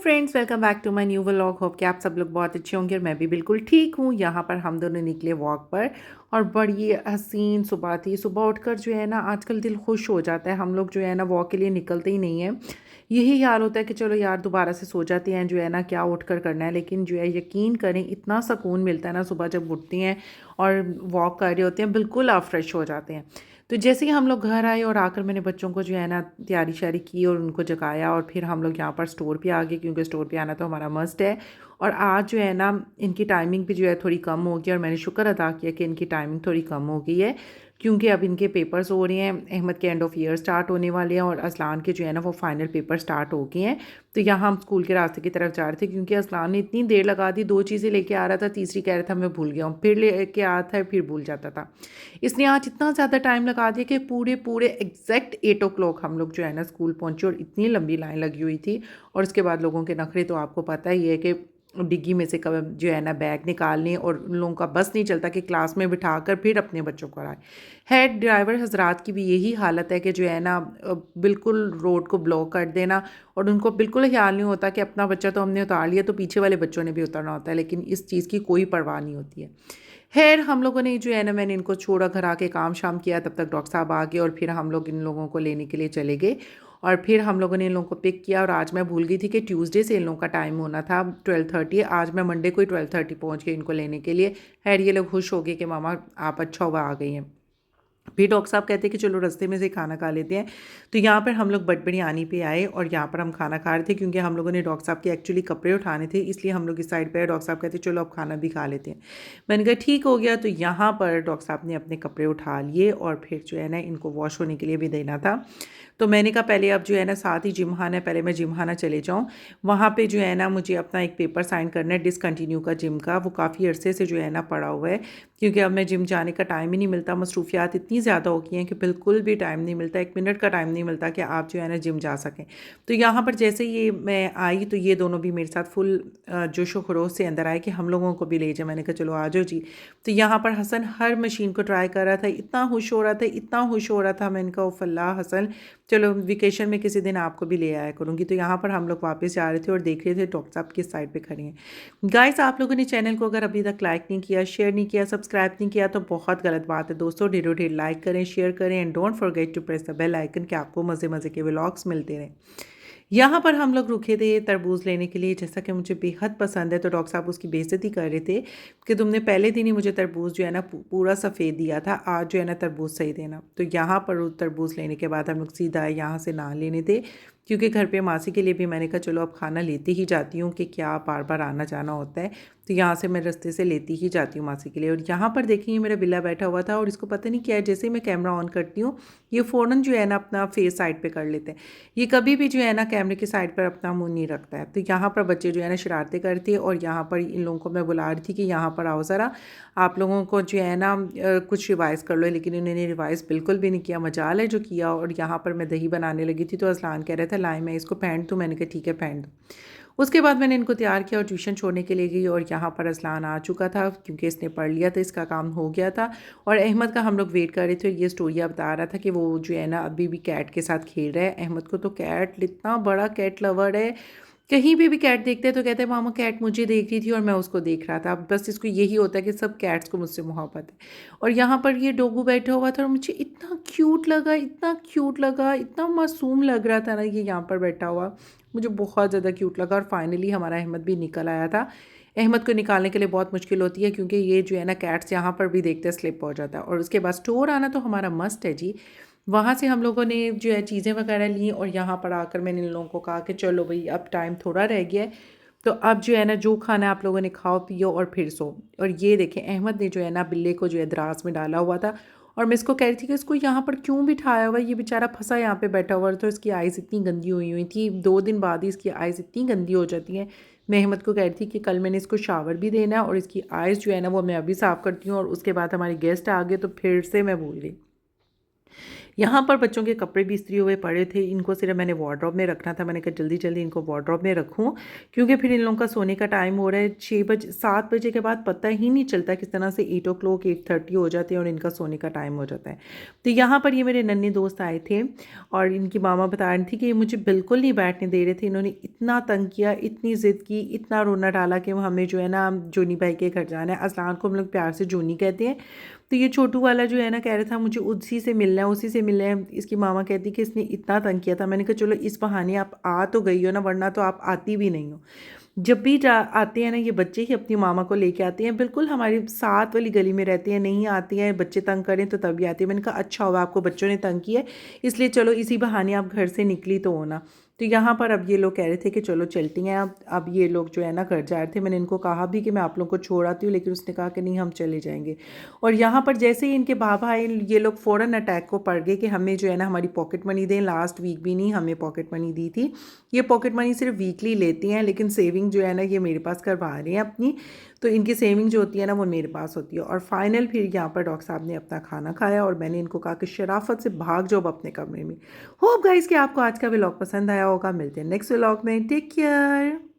Friends, welcome back to my new vlog. Hope कि आप सब लोग बहुत अच्छे होंगे और मैं भी बिल्कुल ठीक हूँ। यहाँ पर हम दोनों निकले वॉक पर और बड़ी हसीन सुबह थी। सुबह उठकर जो है ना आजकल दिल खुश हो जाता है। हम लोग जो है ना वॉक के लिए निकलते ही नहीं है। यही हाल होता है कि चलो यार दोबारा से सो जाते हैं, जो है ना क्या उठ कर करना है। लेकिन जो है यकीन करें इतना सुकून मिलता है ना सुबह जब उठती हैं और वॉक कर रहे होते हैं, बिल्कुल आप फ्रेश हो जाते हैं। तो जैसे ही हम लोग घर आए और आकर मैंने बच्चों को जो है ना तैयारी शारी की और उनको जगाया और फिर हम लोग यहाँ पर स्टोर पे आ गए, क्योंकि स्टोर पे आना तो हमारा मस्ट है। और आज जो है ना इनकी टाइमिंग भी जो है थोड़ी कम हो गई और मैंने शुक्र अदा किया कि इनकी टाइमिंग थोड़ी कम हो गई है, क्योंकि अब इनके पेपर्स हो रहे हैं। अहमद के एंड ऑफ ईयर स्टार्ट होने वाले हैं और असलान के जो है ना वो फाइनल पेपर स्टार्ट हो गए हैं। तो यहाँ हम स्कूल के रास्ते की तरफ जा रहे थे, क्योंकि असलान ने इतनी देर लगा दी। 2 चीज़ें लेके आ रहा था, तीसरी कह रहा था मैं भूल गया हूँ, फिर लेके आता था फिर भूल जाता था। इसने आज इतना ज़्यादा टाइम लगा दिया कि पूरे पूरे एग्जैक्ट 8 o'clock हम लोग जो है ना स्कूल पहुँचे और इतनी लंबी लाइन लगी हुई थी। और उसके बाद लोगों के नखरे तो आपको पता ही है कि डिग्गी में से कब जो है ना बैग निकालने, और उन लोगों का बस नहीं चलता कि क्लास में बिठा कर फिर अपने बच्चों को आए। हेड ड्राइवर हजरात की भी यही हालत है कि जो है ना बिल्कुल रोड को ब्लॉक कर देना, और उनको बिल्कुल ख्याल नहीं होता कि अपना बच्चा तो हमने उतार लिया तो पीछे वाले बच्चों ने भी उतारना होता है, लेकिन इस चीज़ की कोई परवाह नहीं होती है। खैर हम लोगों ने जो है ना मैंने इनको छोड़ा, घर आके काम शाम किया, तब तक डॉक्टर साहब आ गए और फिर हम लोग इन लोगों को लेने के लिए चले गए। और फिर हम लोगों ने इन लोगों को पिक किया। और आज मैं भूल गई थी कि ट्यूसडे से इन लोगों का टाइम होना था 12:30। आज मैं मंडे को ही 12:30 पहुँच गई इनको लेने के लिए। खैर ये लोग खुश हो गए कि मामा आप अच्छा हुआ आ गई हैं। फिर डॉक्टर साहब कहते हैं कि चलो रास्ते में से खाना खा लेते हैं। तो यहाँ पर हम लोग बट बिरयानी पे आए और यहाँ पर हम खाना खा रहे थे, क्योंकि हम लोगों ने डॉक्टर साहब के एक्चुअली कपड़े उठाने थे, इसलिए हम लोग इस साइड पे आए। डॉक्टर साहब कहते चलो अब खाना भी खा लेते हैं। मैंने कहा ठीक हो गया। तो यहाँ पर डॉक्टर साहब ने अपने कपड़े उठा लिए और फिर जो है ना इनको वॉश होने के लिए भी देना था। तो मैंने कहा पहले अब जो है ना साथ ही जिम खाना है, पहले मैं जिम खाना चले जाऊँ। वहाँ पे जो है ना मुझे अपना एक पेपर साइन करना है डिसकंटिन्यू का जिम का। वो काफ़ी अरसे से जो है ना पड़ा हुआ है, क्योंकि अब मैं जिम जाने का टाइम ही नहीं मिलता। मसरूफियात इतनी ज़्यादा हो गई हैं कि बिल्कुल भी टाइम नहीं मिलता, 1 मिनट का टाइम नहीं मिलता कि आप जो है ना जिम जा सकें। तो यहाँ पर जैसे ये मैं आई तो ये दोनों भी मेरे साथ फुल जोशो खरोश से अंदर आए कि हम लोगों को भी ले जाए। मैंने कहा चलो आ जाओ जी। तो यहाँ पर हसन हर मशीन को ट्राई कर रहा था, इतना खुश हो रहा था, इतना खुश हो रहा था। मैंने कहा फल्ला हसन चलो वेकेशन में किसी दिन आपको भी ले आया करूँगी। तो यहाँ पर हम लोग वापस जा रहे थे और देख रहे थे डॉक्टर साहब किस साइड पे खड़े हैं। गाइस आप लोगों ने चैनल को अगर अभी तक लाइक नहीं किया, शेयर नहीं किया, सब्सक्राइब नहीं किया तो बहुत गलत बात है दोस्तों। ढेरों ढेर लाइक करें, शेयर करें and don't forget to press the bell icon कि आपको मज़े मज़े के व्लॉग्स मिलते रहें। यहाँ पर हम लोग रुके थे तरबूज लेने के लिए, जैसा कि मुझे बेहद पसंद है। तो डॉक्टर साहब उसकी बेइज्जती कर रहे थे कि तुमने पहले दिन ही मुझे तरबूज जो है ना पूरा सफ़ेद दिया था, आज जो है ना तरबूज सही देना। तो यहाँ पर तरबूज लेने के बाद हम लोग सीधा यहाँ से ना लेने थे, क्योंकि घर पे मासी के लिए भी मैंने कहा चलो अब खाना लेती ही जाती हूँ कि क्या बार बार आना जाना होता है। तो यहाँ से मैं रास्ते से लेती ही जाती हूँ मासी के लिए। और यहाँ पर देखिए मेरा बिल्ला बैठा हुआ था और इसको पता नहीं क्या है, जैसे ही मैं कैमरा ऑन करती हूँ ये फ़ौरन जो है ना अपना फेस साइड पे कर लेते हैं। ये कभी भी जो है ना कैमरे की साइड पर अपना मुंह नहीं रखता है। तो यहाँ पर बच्चे जो है ना शरारतें करते हैं और यहाँ पर इन लोगों को मैं बुला रही थी कि यहाँ पर आओ ज़रा, आप लोगों को जो है ना कुछ रिवाइज़ कर लो। लेकिन इन्होंने रिवाइज़ बिल्कुल भी नहीं किया, मजाल है जो किया। और यहाँ पर मैं दही बनाने लगी थी तो असलान कह रहा था लाए मैं इसको फेंट दूँ। मैंने कहा ठीक है फेंट दो। उसके बाद मैंने इनको तैयार किया और ट्यूशन छोड़ने के लिए गई। और यहाँ पर असलान आ चुका था, क्योंकि इसने पढ़ लिया था, इसका काम हो गया था। और अहमद का हम लोग वेट कर रहे थे। ये स्टोरी बता रहा था कि वो जो है ना अभी भी कैट के साथ खेल रहा है। अहमद को तो कैट, इतना बड़ा कैट लवर है, कहीं भी कैट देखते हैं तो कहते हैं मामा कैट मुझे देख रही थी और मैं उसको देख रहा था। बस इसको यही होता है कि सब कैट्स को मुझसे मोहब्बत है। और यहाँ पर ये डोगू बैठा हुआ था और मुझे इतना क्यूट लगा, इतना क्यूट लगा, इतना मासूम लग रहा था ना ये यहाँ पर बैठा हुआ। मुझे बहुत ज़्यादा क्यूट लगा। और फाइनली हमारा अहमद भी निकल आया था। अहमद को निकालने के लिए बहुत मुश्किल होती है, क्योंकि ये जो है ना कैट्स यहाँ पर भी देखते स्लिप हो जाता है। और उसके बाद स्टोर आना तो हमारा मस्ट है जी। वहाँ से हम लोगों ने जो है चीज़ें वगैरह ली और यहाँ पर आकर मैंने इन लोगों को कहा कि चलो भाई अब टाइम थोड़ा रह गया है, तो अब जो है ना जो खाना है आप लोगों ने खाओ पियो और फिर सो। और ये देखें अहमद ने जो है ना बिल्ले को जो है दराज में डाला हुआ था। और मैं इसको कह रही थी कि इसको यहाँ पर क्यों बिठाया हुआ है, ये बेचारा फंसा यहाँ पे बैठा हुआ है। तो इसकी आइज़ इतनी गंदी हुई हुई थी, 2 दिन बाद ही इसकी आइज़ इतनी गंदी हो जाती हैं। मैं अहमद को कह रही थी कि कल मैंने इसको शावर भी देना है और इसकी आइज़ जो है ना वो मैं अभी साफ़ करती हूँ। और उसके बाद हमारे गेस्ट आ गए तो फिर से मैं भूल गई। यहाँ पर बच्चों के कपड़े भी इस्त्री हुए पड़े थे, इनको सिर्फ़ मैंने वार्डरोब में रखना था, मैंने कहा जल्दी-जल्दी इनको वार्डरोब में रखूँ, क्योंकि फिर इन लोगों का सोने का टाइम हो रहा है 7 बजे के बाद पता ही नहीं चलता किस तरह से 8 ओ क्लॉक 8:30 हो जाते हैं और इनका सोने का टाइम हो जाता है। तो यहाँ पर ये मेरे नन्हे दोस्त आए थे और इनकी मामा बता रही थी कि ये मुझे बिल्कुल नहीं बैठने दे रहे थे, इन्होंने इतना तंग किया, इतनी ज़िद की, इतना रोना डाला कि हमें जो है ना जोनी भाई के घर जाना है। अज़लान को हम लोग प्यार से जोनी कहते हैं। तो ये छोटू वाला जो है ना कह रहा था मुझे उसी से मिलना है, उसी से मिलना है। इसकी मामा कहती कि इसने इतना तंग किया था। मैंने कहा चलो इस बहाने आप आ तो गई हो ना, वरना तो आप आती भी नहीं हो। जब भी जा आते हैं ना ये बच्चे ही अपनी मामा को लेके आते हैं, बिल्कुल हमारी साथ वाली गली में रहते हैं, नहीं आती हैं, बच्चे तंग करें तो तभी आती है। मैंने कहा अच्छा हुआ आपको बच्चों ने तंग किया है, इसलिए चलो इसी बहाने आप घर से निकली तो हो ना। तो यहाँ पर अब ये लोग कह रहे थे कि चलो चलती हैं। अब ये लोग जो है ना घर जा रहे थे, मैंने इनको कहा भी कि मैं आप लोगों को छोड़ आती हूँ, लेकिन उसने कहा कि नहीं हम चले जाएंगे। और यहाँ पर जैसे ही इनके बाबा आए, ये लोग फ़ौरन अटैक को पड़ गए कि हमें जो है ना हमारी पॉकेट मनी दें। लास्ट वीक भी नहीं हमें पॉकेट मनी दी थी। ये पॉकेट मनी सिर्फ वीकली लेती हैं, लेकिन सेविंग जो है ना ये मेरे पास करवा रहे हैं अपनी। तो इनकी सेविंग जो होती है ना वो मेरे पास होती है। और फाइनल फिर यहाँ पर डॉक्टर साहब ने अपना खाना खाया और मैंने इनको कहा कि शराफत से भाग जाओ अब अपने कमरे में। होप गाइस कि आपको आज का व्लॉग पसंद आया होगा। मिलते हैं नेक्स्ट व्लॉग में। Take care.